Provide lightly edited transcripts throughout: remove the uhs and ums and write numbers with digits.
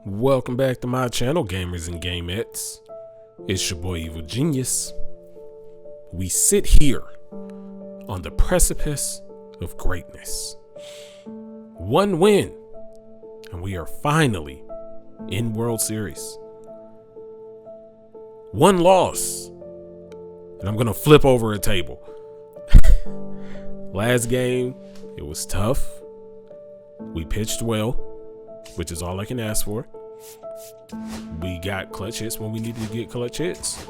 Welcome back to my channel, gamers and gamettes. It's your boy Evil Genius. We sit here on the precipice of greatness. One win, and we are finally in World Series. One loss, and I'm gonna flip over a table. Last game, it was tough. We pitched well, which is all I can ask for. We got clutch hits when we needed to get clutch hits.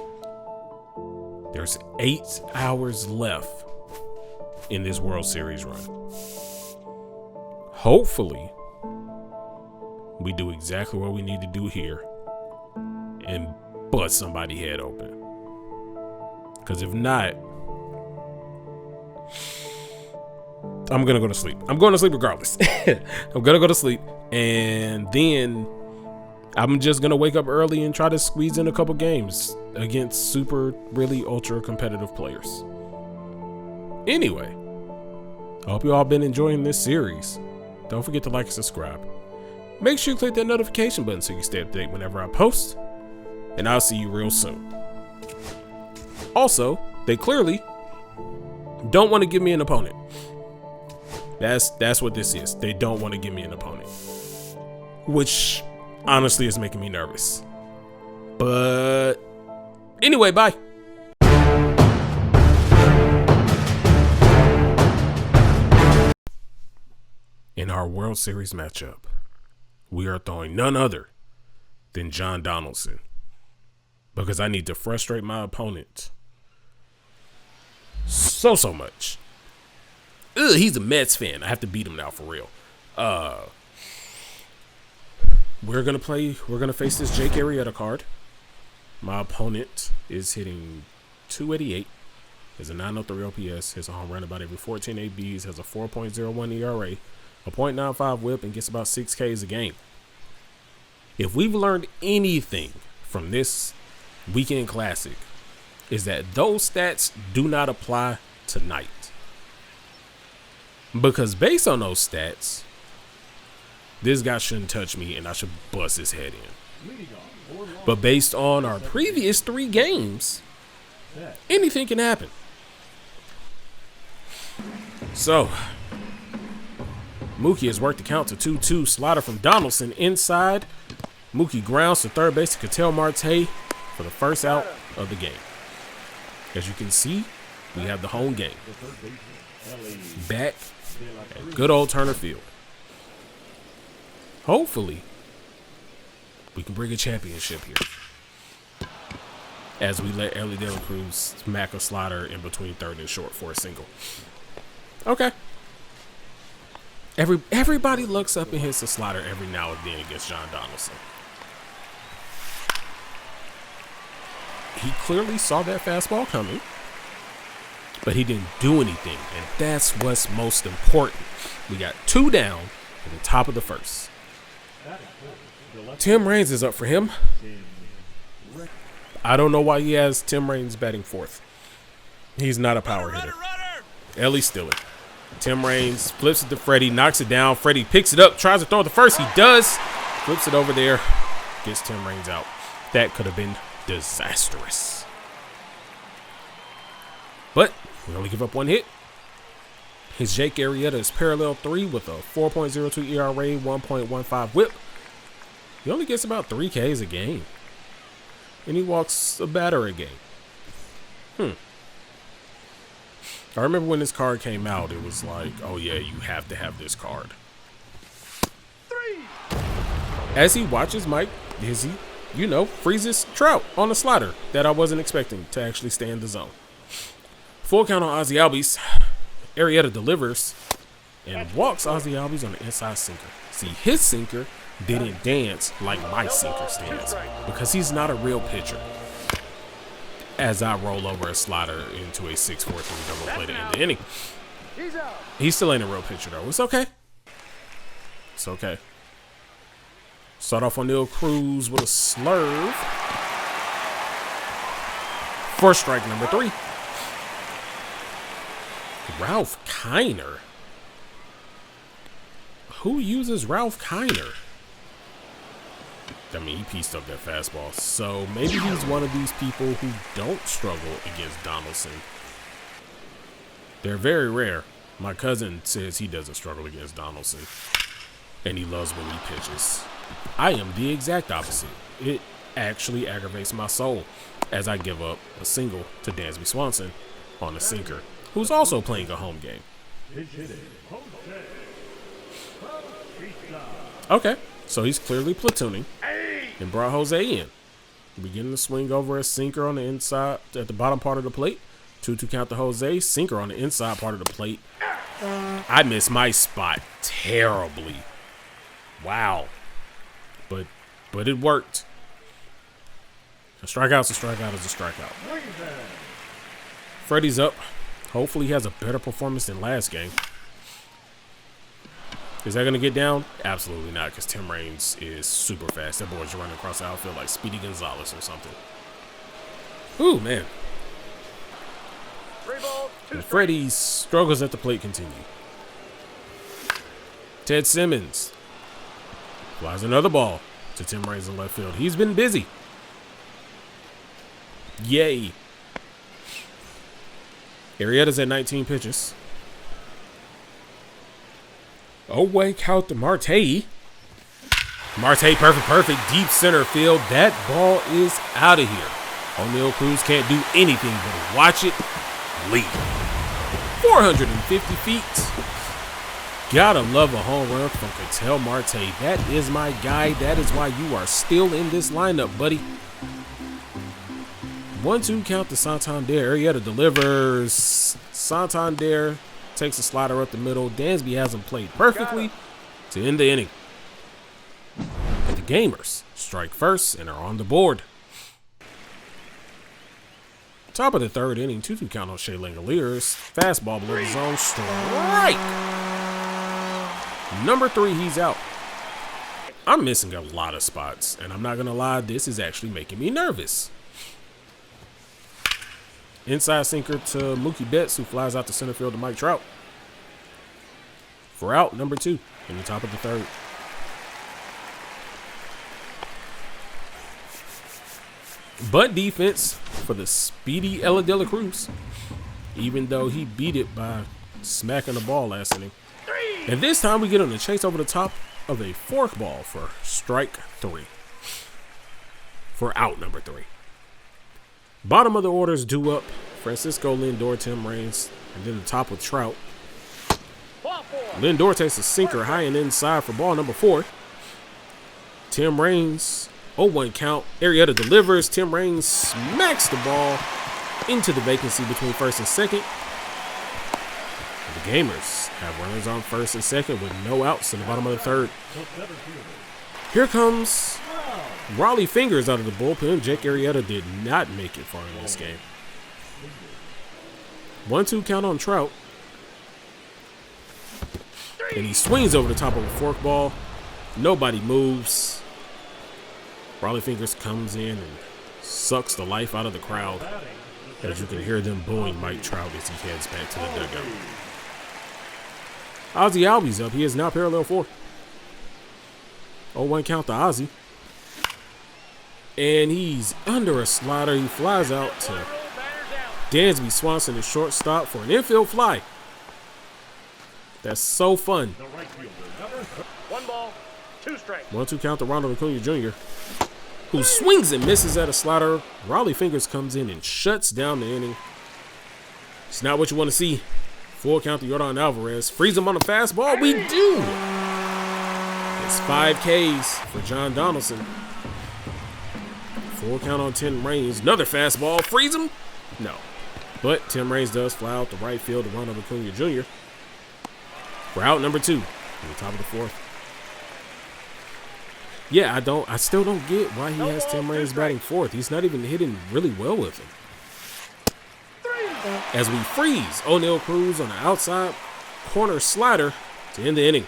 There's 8 hours left in this World Series run. Hopefully, we do exactly what we need to do here and bust somebody head open. Because if not, I'm gonna go to sleep. I'm going to sleep regardless. I'm gonna go to sleep, and then I'm just gonna wake up early and try to squeeze in a couple games against really ultra competitive players. Anyway, I hope you all been enjoying this series. Don't forget to like and subscribe. Make sure you click that notification button so you can stay up to date whenever I post, and I'll see you real soon. Also, they clearly don't want to give me an opponent. That's what this is. They don't want to give me an opponent, which honestly is making me nervous. But anyway, bye. In our World Series matchup, we are throwing none other than John Donaldson, because I need to frustrate my opponent so much. He's a Mets fan. I have to beat him now for real. We're gonna face this Jake Arrieta card. My opponent is hitting 288, has a 903 OPS, has a home run about every 14 ABs, has a 4.01 ERA, a .95 whip, and gets about 6 Ks a game. If we've learned anything from this weekend classic, is that those stats do not apply tonight. Because based on those stats, this guy shouldn't touch me and I should bust his head in. But based on our previous 3 games, anything can happen. So, Mookie has worked the count to 2-2. Slider from Donaldson inside. Mookie grounds to third base to Ketel Marte for the first out of the game. As you can see, we have the home game back at good old Turner Field. Hopefully, we can bring a championship here, as we let Ellie De La Cruz smack a slider in between third and short for a single. Okay. Everybody looks up and hits a slider every now and then against John Donaldson. He clearly saw that fastball coming, but he didn't do anything, and that's what's most important. We got 2 down at the top of the first. Tim Raines is up for him. I don't know why he has Tim Raines batting 4th. He's not a power hitter. Ellie's stealing. Tim Raines flips it to Freddie, knocks it down. Freddie picks it up, tries to throw it to first. He does. Flips it over there. Gets Tim Raines out. That could have been disastrous. But we only give up 1 hit. His Jake Arrieta is parallel 3 with a 4.02 ERA, 1.15 whip. He only gets about 3 Ks a game, and he walks a batter a game. I remember when this card came out, it was like, oh yeah, you have to have this card. As he watches Mike Dizzy, freezes Trout on a slider that I wasn't expecting to actually stay in the zone. Full count on Ozzie Albies. Arrieta delivers and walks Ozzie Albies on the inside sinker. See, his sinker didn't dance like my sinker stands because he's not a real pitcher. As I roll over a slider into a 6-4-3 double play to end the inning. He still ain't a real pitcher though. It's okay. It's okay. Start off on Neil Cruz with a slurve for strike number 3. Ralph Kiner. Who uses Ralph Kiner? I mean, he pieced up that fastball. So maybe he's one of these people who don't struggle against Donaldson. They're very rare. My cousin says he doesn't struggle against Donaldson, and he loves when he pitches. I am the exact opposite. It actually aggravates my soul as I give up a single to Dansby Swanson on a sinker, who's also playing a home game. Okay, so he's clearly platooning and brought Jose in. Beginning to swing over a sinker on the inside at the bottom part of the plate. 2-2 count to Jose, sinker on the inside part of the plate. I missed my spot terribly. Wow. But it worked. A strikeout's a strikeout is a strikeout. Freddie's up. Hopefully he has a better performance than last game. Is that going to get down? Absolutely not, because Tim Raines is super fast. That boy's running across the outfield like Speedy Gonzalez or something. Ooh, man. And Freddie's struggles at the plate continue. Ted Simmons flies another ball to Tim Raines in left field. He's been busy. Yay. Arrieta's at 19 pitches. Oh, wait, count to Marte. Marte, perfect, deep center field. That ball is out of here. O'Neal Cruz can't do anything but watch it leap. 450 feet. Gotta love a home run from Ketel Marte. That is my guy. That is why you are still in this lineup, buddy. 1-2 count to Santander. Arrieta delivers. Santander takes a slider up the middle. Dansby has him played perfectly to end the inning. And the Gamers strike first and are on the board. Top of the third inning, 2-2 count on Shea Langoliers. Fastball below the zone, strike. Number 3, he's out. I'm missing a lot of spots, and I'm not gonna lie, this is actually making me nervous. Inside sinker to Mookie Betts, who flies out to center field to Mike Trout. For out, number 2 in the top of the third. But defense for the speedy Ella De La Cruz, even though he beat it by smacking the ball last inning. And this time we get on the chase over the top of a forkball for strike 3. For out number 3. Bottom of the orders due up. Francisco Lindor, Tim Raines, and then the top with Trout. Lindor takes a sinker high and inside for ball number 4. Tim Raines, 0-1 count. Arrieta delivers. Tim Raines smacks the ball into the vacancy between first and second. The Gamers have runners on first and second with no outs in the bottom of the third. Here comes Raleigh Fingers out of the bullpen. Jake Arrieta did not make it far in this game. 1-2 count on Trout. And he swings over the top of a forkball. Nobody moves. Raleigh Fingers comes in and sucks the life out of the crowd, as you can hear them booing Mike Trout as he heads back to the dugout. Ozzie Albies up. He is now parallel 4. 0-1 count to Ozzie. And he's under a slider. He flies out to Dansby Swanson, the shortstop, for an infield fly. That's so fun. 1 ball, 2 strikes. 1-2 count to Ronald Acuna Jr., who swings and misses at a slider. Raleigh Fingers comes in and shuts down the inning. It's not what you want to see. Full count to Yordan Alvarez. Freeze him on the fastball. We do. It's 5 Ks for John Donaldson. Full count on Tim Raines. Another fastball. Freeze him? No. But Tim Raines does fly out to right field to Ronald Acuna Jr. for out number 2 in the top of the 4th. Yeah, I still don't get why he has Tim Raines batting 4th. He's not even hitting really well with him. As we freeze O'Neal Cruz on the outside corner slider to end the inning.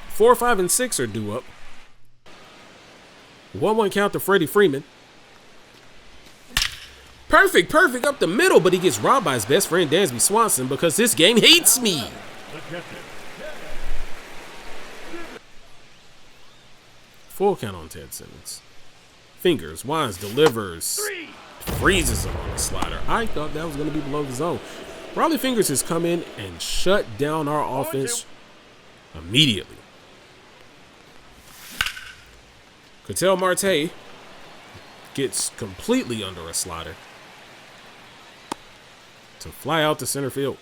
4, 5, and 6 are due up. 1-1 count to Freddie Freeman. Perfect up the middle, but he gets robbed by his best friend Dansby Swanson because this game hates me. Full count on Ted Simmons. Fingers, winds, delivers, freezes him on the slider. I thought that was going to be below the zone. Raleigh Fingers has come in and shut down our offense immediately. Ketel Marte gets completely under a slider to fly out to center field.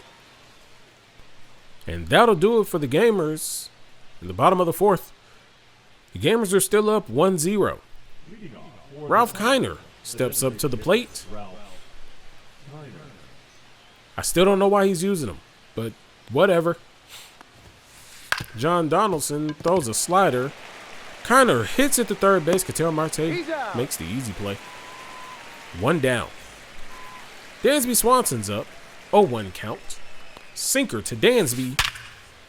And that'll do it for the Gamers in the bottom of the fourth. The Gamers are still up 1-0. Ralph Kiner steps up to the plate. I still don't know why he's using them, but whatever. John Donaldson throws a slider. Kiner hits at the third base. Ketel Marte makes the easy play. 1 down. Dansby Swanson's up. 0-1 count. Sinker to Dansby.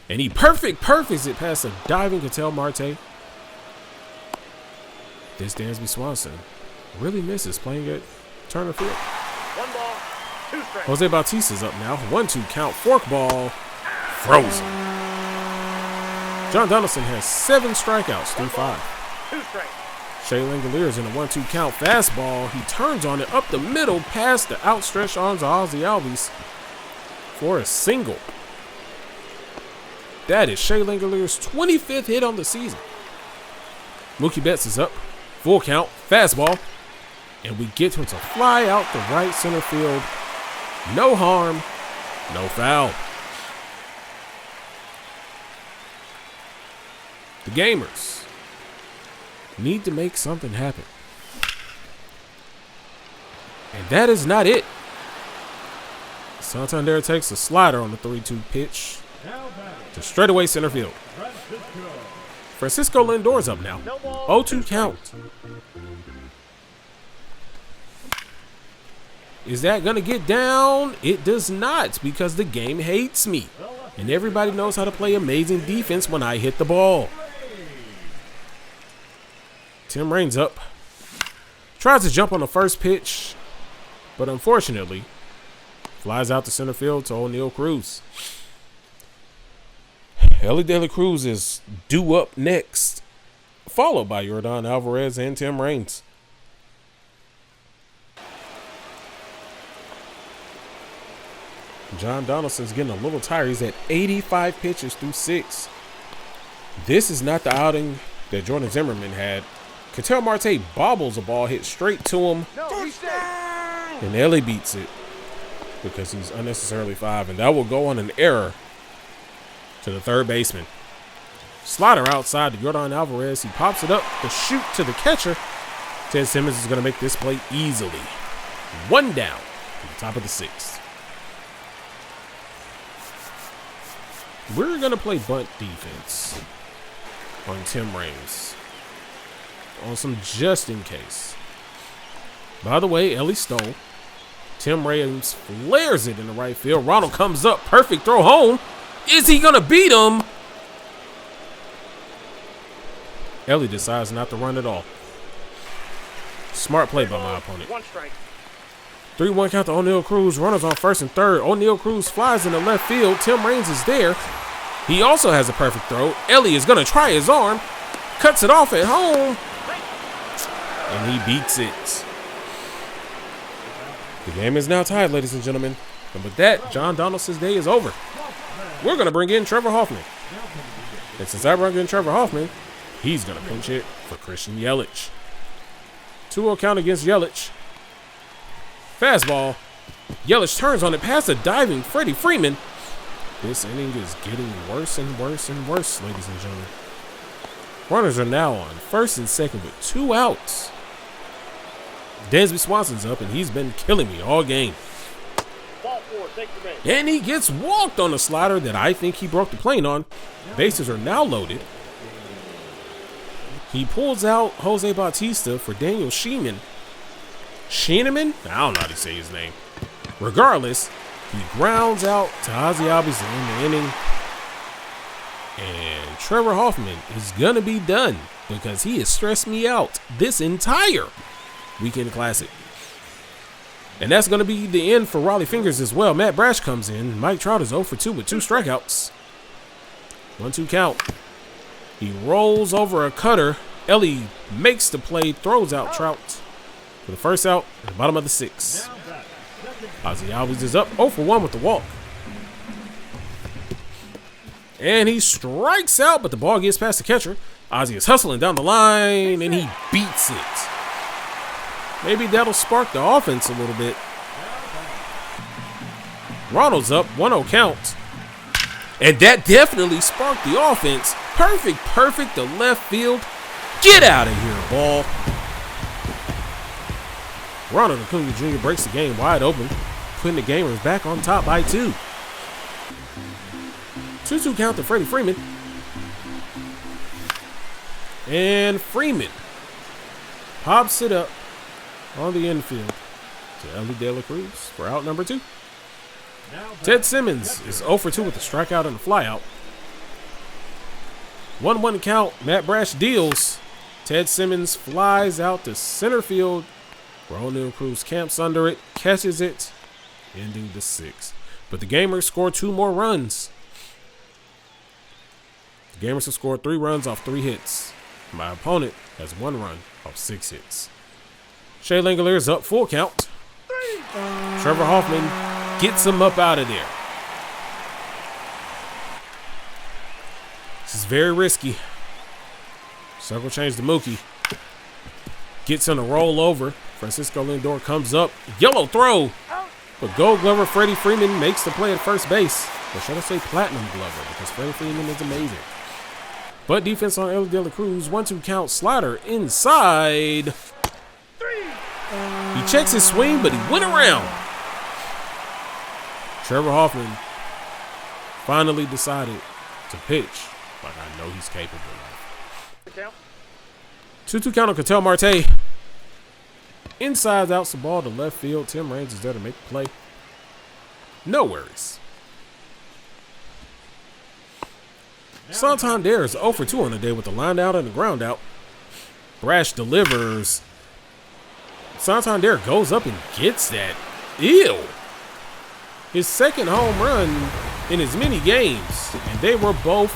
And he perfects it past a diving Ketel Marte. This Dansby Swanson really misses playing at Turner Field. 1 ball, 2 strikes. Jose Bautista's up now. 1-2 count. Forkball. Frozen. John Donaldson has 7 strikeouts through 5. 2 strikes. Shea Langoliers in a 1-2 count fastball. He turns on it up the middle past the outstretched arms of Ozzie Albies for a single. That is Shea Langoliers' 25th hit on the season. Mookie Betts is up. Full count, fastball. And we get him to fly out the right center field. No harm, no foul. The Gamers need to make something happen. And that is not it. Santander takes a slider on the 3-2 pitch to straightaway center field. Francisco Lindor's up now. 0-2 count. Is that going to get down? It does not, because the game hates me. And everybody knows how to play amazing defense when I hit the ball. Tim Raines up. Tries to jump on the first pitch, but unfortunately, flies out to center field to O'Neal Cruz. Ellie De La Cruz is due up next, followed by Yordan Alvarez and Tim Raines. John Donaldson's getting a little tired. He's at 85 pitches through 6. This is not the outing that Jordan Zimmerman had. Ketel Marte bobbles a ball hit straight to him. And Ellie beats it because he's unnecessarily 5. And that will go on an error to the third baseman. Slider outside to Yordan Alvarez. He pops it up to shoot to the catcher. Ted Simmons is going to make this play easily. 1 down at the top of the 6th. We're going to play bunt defense on Tim Raines. On some just in case. By the way, Ellie stole. Tim Raines flares it in the right field. Ronald comes up. Perfect throw home. Is he going to beat him? Ellie decides not to run at all. Smart play by my opponent. 1 strike. 3-1 count to O'Neal Cruz. Runners on first and third. O'Neal Cruz flies in the left field. Tim Raines is there. He also has a perfect throw. Ellie is going to try his arm. Cuts it off at home. And he beats it. The game is now tied, ladies and gentlemen. And with that, John Donaldson's day is over. We're going to bring in Trevor Hoffman. And since I brought in Trevor Hoffman, he's going to pinch hit for Christian Yelich. 2-0 count against Yelich. Fastball. Yelich turns on it past a diving Freddie Freeman. This inning is getting worse and worse and worse, ladies and gentlemen. Runners are now on first and second with 2 outs. Dansby Swanson's up, and he's been killing me all game. Ball 4, take the base. And he gets walked on a slider that I think he broke the plane on. Bases are now loaded. He pulls out Jose Bautista for Daniel Sheeman. Sheeneman? I don't know how to say his name. Regardless, he grounds out to Ozzie Albies to end the inning. And Trevor Hoffman is going to be done because he has stressed me out this entire Weekend Classic. And that's going to be the end for Raleigh Fingers as well. Matt Brash comes in. Mike Trout is 0 for 2 with 2 strikeouts. 1-2 count. He rolls over a cutter Ellie makes the play, throws out Trout for the first out at the bottom of the 6th. Ozzie Albies is up 0 for 1 with the walk. And he strikes out, but the ball gets past the catcher. Ozzie is hustling down the line, and he beats it. Maybe that'll spark the offense a little bit. Ronald's up, 1-0 count. And that definitely sparked the offense. Perfect to left field. Get out of here, ball. Ronald Acuna Jr. breaks the game wide open, putting the Gamers back on top by 2. 2-2 count to Freddie Freeman. And Freeman pops it up on the infield to Ellie De La Cruz for out number 2. Ted Simmons is 0 for 2 with a strikeout and a flyout. 1-1 count. Matt Brash deals. Ted Simmons flies out to center field. O'Neal Cruz camps under it, catches it, ending the 6th. But the Gamers score 2 more runs. The Gamers have scored 3 runs off 3 hits. My opponent has 1 run off 6 hits. Shea Langolier is up full count. Trevor Hoffman gets him up out of there. This is very risky. Circle change to Mookie. Gets on a roll over. Francisco Lindor comes up. Yellow throw. But Gold Glover Freddie Freeman makes the play at first base. Or should I say Platinum Glover, because Freddie Freeman is amazing. But defense on Ellie De La Cruz. 1-2 count. Slider inside. He checks his swing, but he went around. Trevor Hoffman finally decided to pitch like I know he's capable of. 2-2 count on Ketel Marte. Inside outs the ball to left field. Tim Raines is there to make the play. No worries. Santander is 0 for 2 on the day with the line out and the ground out. Brash delivers. Santander goes up and gets that. Ew. His second home run in as many games, and they were both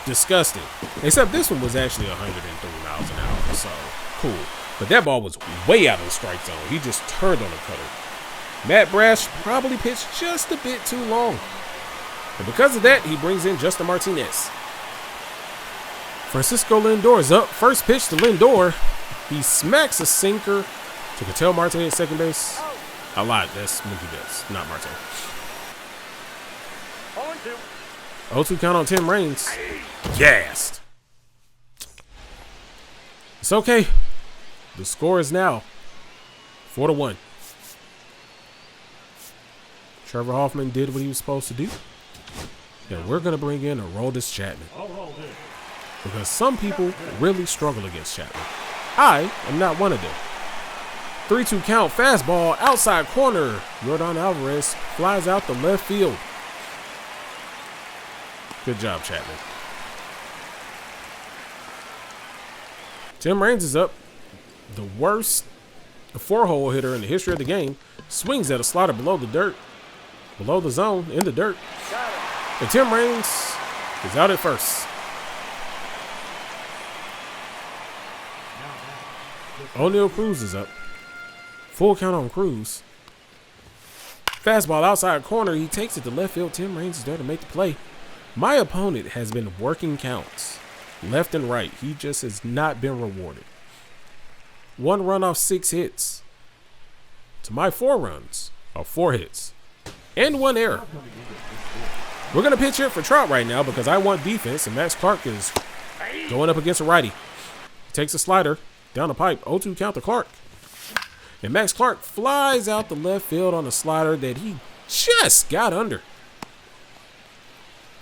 disgusting. Except this one was actually 103 miles an hour, so cool. But that ball was way out of the strike zone. He just turned on the cutter. Matt Brash probably pitched just a bit too long. And because of that, he brings in Justin Martinez. Francisco Lindor is up. First pitch to Lindor. He smacks a sinker to Ketel Marte at second base. I lied. That's Mookie Betts, not Marte. 0-2 count on Tim Raines. Gassed. It's okay. The score is now 4-1. Trevor Hoffman did what he was supposed to do. And we're going to bring in Aroldis Chapman. Because some people really struggle against Chapman. I am not one of them. 3-2 count, fastball, outside corner. Yordan Alvarez flies out the left field. Good job, Chapman. Tim Raines is up. The worst 4-hole hitter in the history of the game. Swings at a slider below the dirt. Below the zone, in the dirt. And Tim Raines is out at first. O'Neal Cruz is up. Full count on Cruz. Fastball outside corner. He takes it to left field. Tim Raines is there to make the play. My opponent has been working counts left and right. He just has not been rewarded. 1 run off 6 hits. To my 4 runs off 4 hits. And 1 error. We're going to pitch here for Trout right now because I want defense, and Max Clark is going up against a righty. He takes a slider down the pipe. 0-2 count to Clark. And Max Clark flies out the left field on a slider that he just got under.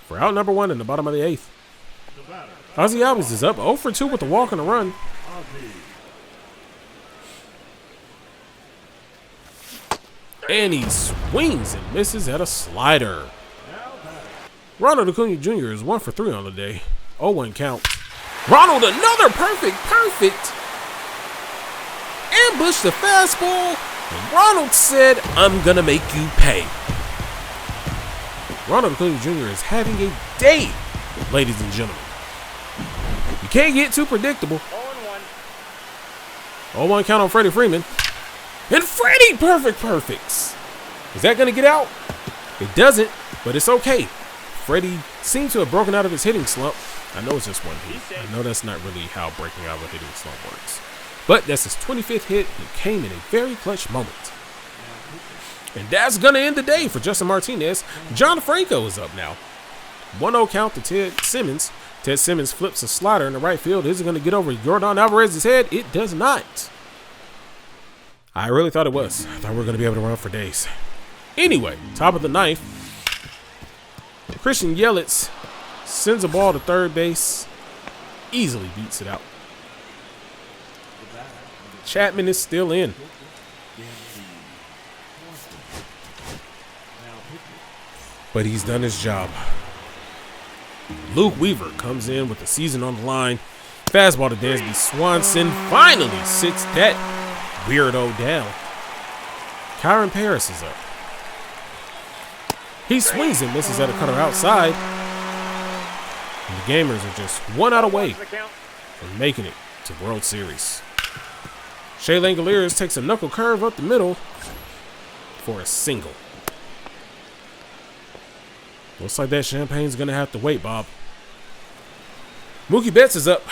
For out number 1 in the bottom of the 8th. Ozzie Albies is up 0 for 2 with the walk and a run. And he swings and misses at a slider. Ronald Acuna Jr. is 1 for 3 on the day. 0-1 count. Ronald, another perfect. Ambushed the fastball. And Ronald said, I'm going to make you pay. Ronald Acuna Jr. is having a day, ladies and gentlemen. You can't get too predictable. 0-1 count on Freddie Freeman. And Freddie perfects. Is that going to get out? It doesn't, but it's okay. Freddie seems to have broken out of his hitting slump. I know it's just one hit. I know that's not really how breaking out of a hitting slump works. But that's his 25th hit and came in a very clutch moment. And that's going to end the day for Justin Martinez. John Franco is up now. 1-0 count to Ted Simmons. Ted Simmons flips a slider in the right field. Is it going to get over Yordan Alvarez's head? It does not. I really thought it was. I thought we were going to be able to run for days. Anyway, top of the ninth. Christian Yelich sends a ball to third base. Easily beats it out. Chapman is still in. But he's done his job. Luke Weaver comes in with the season on the line. Fastball to Dansby Swanson finally sits that weirdo down. Kyron Paris is up. He swings and misses at a cutter outside. And the Gamers are just one out away from making it to World Series. Shea Langoliers takes a knuckle curve up the middle for a single. Looks like that champagne's going to have to wait, Bob. Mookie Betts is up.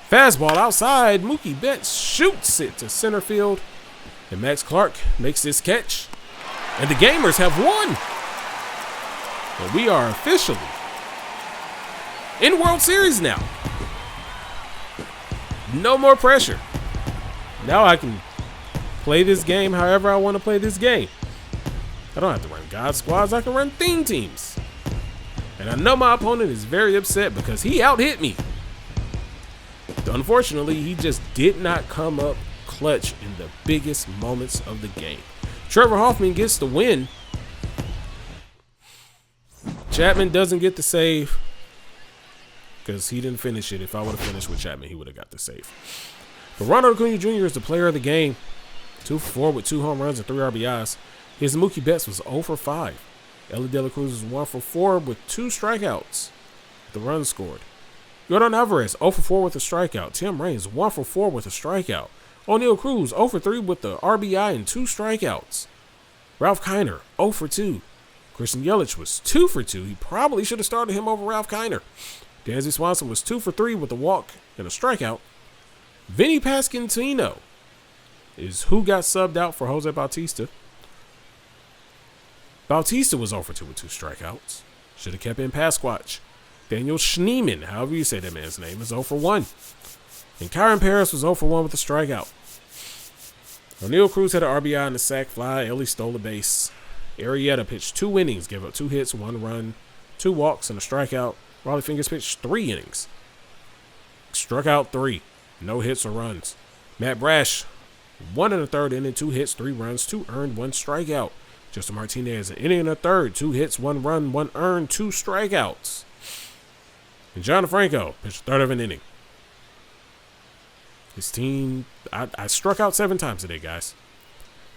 Fastball outside. Mookie Betts shoots it to center field. And Max Clark makes this catch. And the Gamers have won. And we are officially in World Series now. No more pressure. Now I can play this game however I want to play this game. I don't have to run God squads. I can run theme teams. And I know my opponent is very upset because he out-hit me. Unfortunately, he just did not come up clutch in the biggest moments of the game. Trevor Hoffman gets the win. Chapman doesn't get the save because he didn't finish it. If I would have finished with Chapman, he would have got the save. But Ronald Acuna Jr. is the player of the game. 2 for 4 with 2 home runs and 3 RBIs. His Mookie Betts was 0 for 5. Ellie De La Cruz was 1 for 4 with 2 strikeouts. The run scored. Yordan Alvarez 0 for 4 with a strikeout. Tim Raines 1 for 4 with a strikeout. O'Neal Cruz 0 for 3 with the RBI and 2 strikeouts. Ralph Kiner 0 for 2. Christian Yelich was 2 for 2. He probably should have started him over Ralph Kiner. Dansby Swanson was 2 for 3 with a walk and a strikeout. Vinny Pasquantino is who got subbed out for Jose Bautista. Bautista was 0 for 2 with 2 strikeouts. Should have kept in Pasquatch. Daniel Schneemann, however you say that man's name, is 0 for 1. And Kyron Paris was 0 for 1 with a strikeout. O'Neal Cruz had an RBI and a sac fly. Ellie stole a base. Arrieta pitched 2 innings, gave up 2 hits, 1 run, 2 walks, and a strikeout. Raleigh Fingers pitched 3 innings. Struck out 3. No hits or runs. Matt Brash, 1 1/3 inning, 2 hits, 3 runs, 2 earned, 1 strikeout. Justin Martinez, an inning and a third, 2 hits, 1 run, 1 earned, 2 strikeouts. And John Franco pitched 1/3 of an inning. His team, I struck out 7 times today, guys.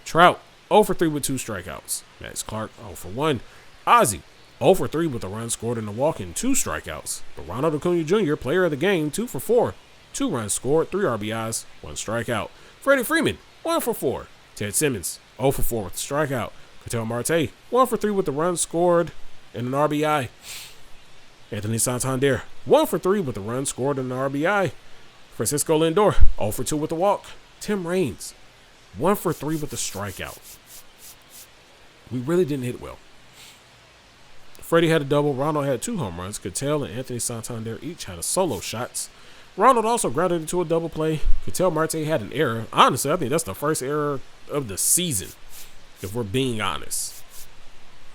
Trout, 0 for 3 with 2 strikeouts. Max Clark, 0 for 1. Ozzie, 0 for 3 with a run scored and a walk and 2 strikeouts. But Ronald Acuna Jr., player of the game, 2 for 4. 2 runs scored, 3 RBIs, 1 strikeout. Freddie Freeman, 1 for 4. Ted Simmons, 0 for 4 with a strikeout. Ketel Marte, 1 for 3 with the run scored and an RBI. Anthony Santander, 1 for 3 with the run scored and an RBI. Francisco Lindor, 0 for 2 with the walk. Tim Raines, 1 for 3 with the strikeout. We really didn't hit well. Freddie had a double. Ronald had 2 home runs. Ketel and Anthony Santander each had a solo shots. Ronald also grounded into a double play. Ketel Marte had an error. Honestly, I think that's the first error of the season, if we're being honest.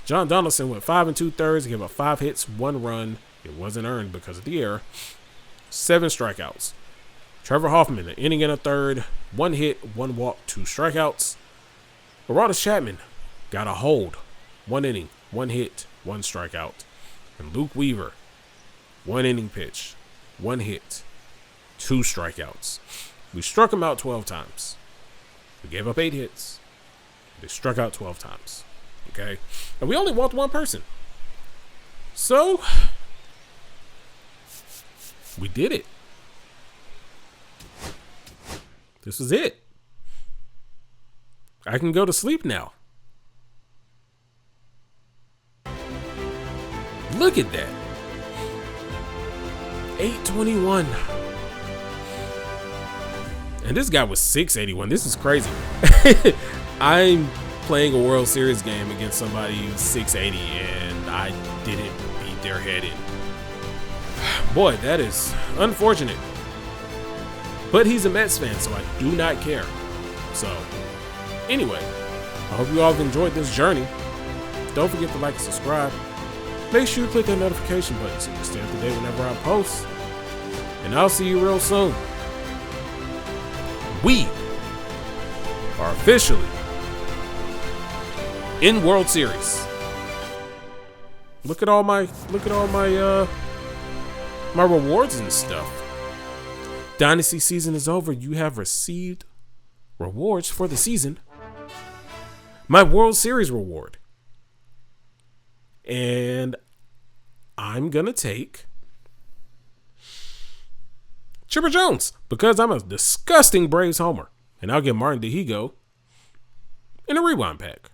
John Donaldson went 5 2/3, gave up 5 hits, 1 run. It wasn't earned because of the error. 7 strikeouts. Trevor Hoffman, an inning and a third, 1 hit, 1 walk, 2 strikeouts. Aroldis Chapman got a hold. 1 inning, 1 hit, 1 strikeout. And Luke Weaver, 1 inning pitch, 1 hit, 2 strikeouts. We struck him out 12 times. We gave up 8 hits. They struck out 12 times. Okay? And we only walked 1 person. So, we did it. This was it. I can go to sleep now. Look at that. 821. And this guy was 681. This is crazy. I'm playing a World Series game against somebody who's 680, and I didn't beat their head in. Boy, that is unfortunate. But he's a Mets fan, so I do not care. So, anyway, I hope you all have enjoyed this journey. Don't forget to like and subscribe. Make sure you click that notification button so you can stay up to date whenever I post. And I'll see you real soon. We are officially in World Series. Look at all my my rewards and stuff. Dynasty season is over. You have received rewards for the season. My World Series reward. And I'm gonna take Chipper Jones because I'm a disgusting Braves homer. And I'll get Martin DeHigo in a rewind pack.